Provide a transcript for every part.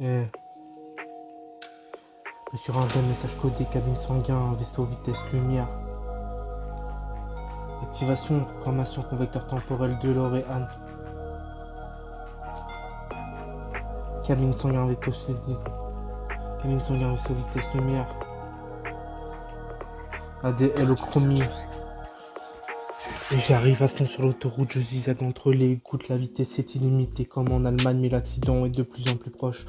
Et sur un tel message codé, cabine sanguin, vaisseau vitesse lumière. Activation, programmation, convecteur temporel de l'Oréane. Cabine sanguin, vaisseau vitesse lumière. ADL au chromie. Et j'arrive à fond sur l'autoroute, je zigzague entre les gouttes, la vitesse est illimitée comme en Allemagne, mais l'accident est de plus en plus proche.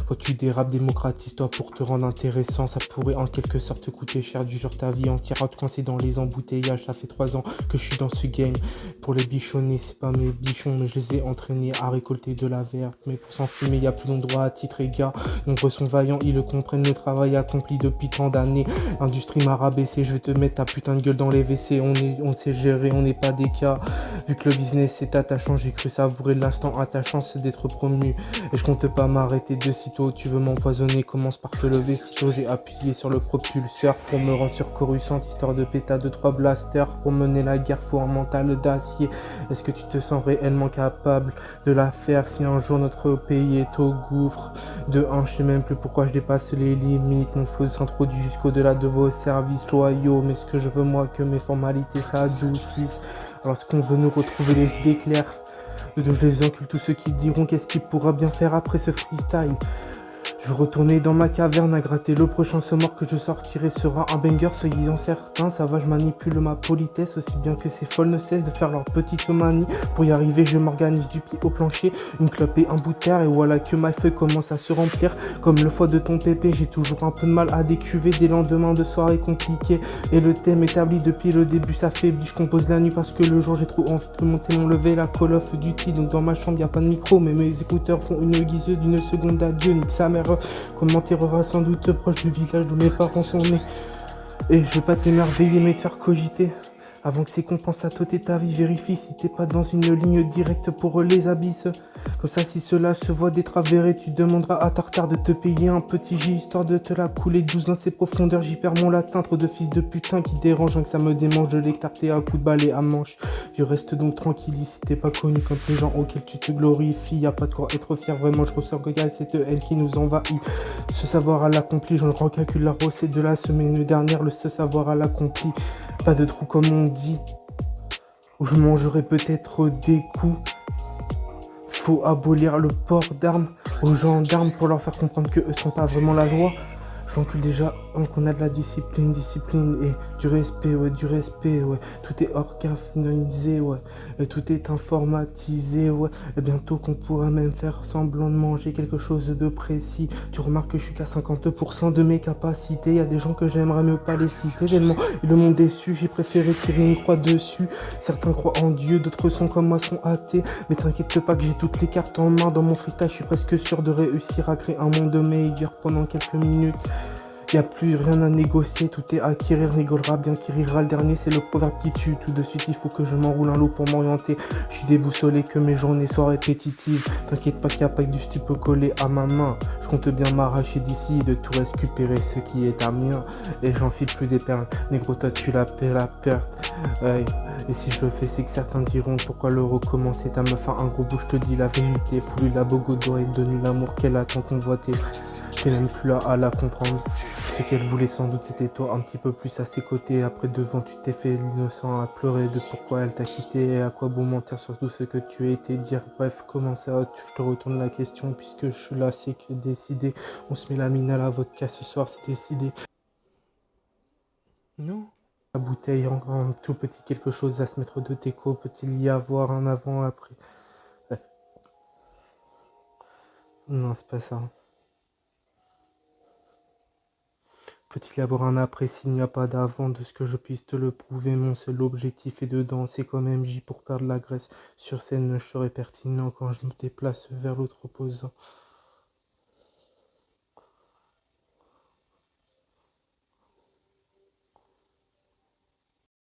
Quand tu dérapes, démocratise-toi pour te rendre intéressant, ça pourrait en quelque sorte te coûter cher, du genre ta vie entière, coincé dans les embouteillages. Ça fait 3 ans que je suis dans ce game, pour les bichonnets, c'est pas mes bichons, mais je les ai entraînés à récolter de la verte. Mais pour s'enfumer, y a plus d'endroit à titre égard, nombreux sont vaillants, ils le comprennent, le travail accompli depuis tant d'années. L'industrie m'a rabaissé, je vais te mettre ta putain de gueule dans les WC, on sait gérer, on n'est pas des cas. Vu que le business est attachant, j'ai cru savourer l'instant attachant, c'est d'être promu. Et je compte pas m'arrêter de sitôt. Tu veux m'empoisonner, commence par te lever. Sitôt j'ai appuyé sur le propulseur pour me rendre sur Coruscant, histoire de péta 2-3 blasters. Pour mener la guerre, faut un mental d'acier. Est-ce que tu te sens réellement capable de la faire si un jour notre pays est au gouffre? De un, je sais même plus pourquoi je dépasse les limites. Mon flow s'introduit jusqu'au-delà de vos services loyaux. Mais ce que je veux moi, que mes formalités s'adoucissent. Lorsqu'on veut nous retrouver les idées claires, je les encule tous ceux qui diront qu'est-ce qu'il pourra bien faire après ce freestyle. Je veux retourner dans ma caverne à gratter. Le prochain mort que je sortirai sera un banger, soyez-en certains. Ça va, je manipule ma politesse aussi bien que ces folles ne cessent de faire leur petite manie. Pour y arriver, je m'organise du pied au plancher, une clope et un bout de terre. Et voilà que ma feuille commence à se remplir. Comme le foie de ton pépé, j'ai toujours un peu de mal à décuver des lendemains de soirée compliqués. Et le thème établi depuis le début s'affaiblit. Je compose la nuit parce que le jour j'ai trop envie de monter mon lever. La Call of Duty, donc dans ma chambre y a pas de micro, mais mes écouteurs font une guise d'une seconde d'adieu. Nique sa mère. Comment t'errera sans doute proche du village d'où mes parents sont nés. Et je vais pas t'émerveiller mais te faire cogiter. Avant que ces compensatotés ta vie, vérifie si t'es pas dans une ligne directe pour les abysses. Comme ça, si cela se voit d'être avéré, tu demanderas à Tartare de te payer un petit J, histoire de te la couler douce dans ses profondeurs. J'y perds mon latin, trop de fils de putain qui dérangent, que ça me démange de l'écarter à coups de balai à manche. Je reste donc tranquille si t'es pas connu comme les gens auxquels tu te glorifies. Y a pas de quoi être fier, vraiment, je ressors que c'est elle qui nous envahit. Ce savoir à l'accompli, j'en recalcule la recette de la semaine dernière, le ce savoir à l'accompli. Pas de trou comme on dit, où je mangerai peut-être des coups. Faut abolir le port d'armes aux gendarmes pour leur faire comprendre que eux sont pas vraiment la loi. J'encule déjà qu'on a de la discipline et du respect, ouais. Tout est organisé, ouais. Et tout est informatisé, ouais. Et bientôt qu'on pourra même faire semblant de manger quelque chose de précis. Tu remarques que je suis qu'à 50% de mes capacités. Y a des gens que j'aimerais mieux pas les citer tellement ils m'ont déçu. J'ai préféré tirer une croix dessus. Certains croient en Dieu, d'autres sont comme moi, sont athées. Mais t'inquiète pas que j'ai toutes les cartes en main. Dans mon freestyle, je suis presque sûr de réussir à créer un monde meilleur pendant quelques minutes. Y a plus rien à négocier, tout est acquérir, rigolera bien qui rira le dernier, c'est le proverbe qui tue. Tout de suite il faut que je m'enroule un lot pour m'orienter. Je suis déboussolé, que mes journées soient répétitives. T'inquiète pas qu'il n'y a pas que du stupe collé à ma main. Je compte bien m'arracher d'ici, de tout récupérer ce qui est à mien. Et j'enfile plus des perles, négro toi tu la paies la perte. Ouais. Et si je le fais c'est que certains diront pourquoi le recommencer. Ta meuf a un gros bout, je te dis la vérité. Foulu la bogodo et donne l'amour qu'elle a tant convoité. T'es même plus là à la comprendre. Ce qu'elle voulait sans doute c'était toi un petit peu plus à ses côtés. Après devant tu t'es fait l'innocent à pleurer de pourquoi elle t'a quitté. Et à quoi bon mentir sur tout ce que tu as été dire. Bref comment ça, je te retourne la question puisque je suis là, c'est que décidé. On se met la mine à la vodka ce soir, c'est décidé. Non. La bouteille en tout petit quelque chose à se mettre de déco. Peut-il y avoir un avant après? Ouais. Non c'est pas ça. Peut-il y avoir un après s'il n'y a pas d'avant? De ce que je puisse te le prouver, mon seul objectif est de danser comme MJ pour perdre la graisse. Sur scène, je serai pertinent quand je me déplace vers l'autre opposant.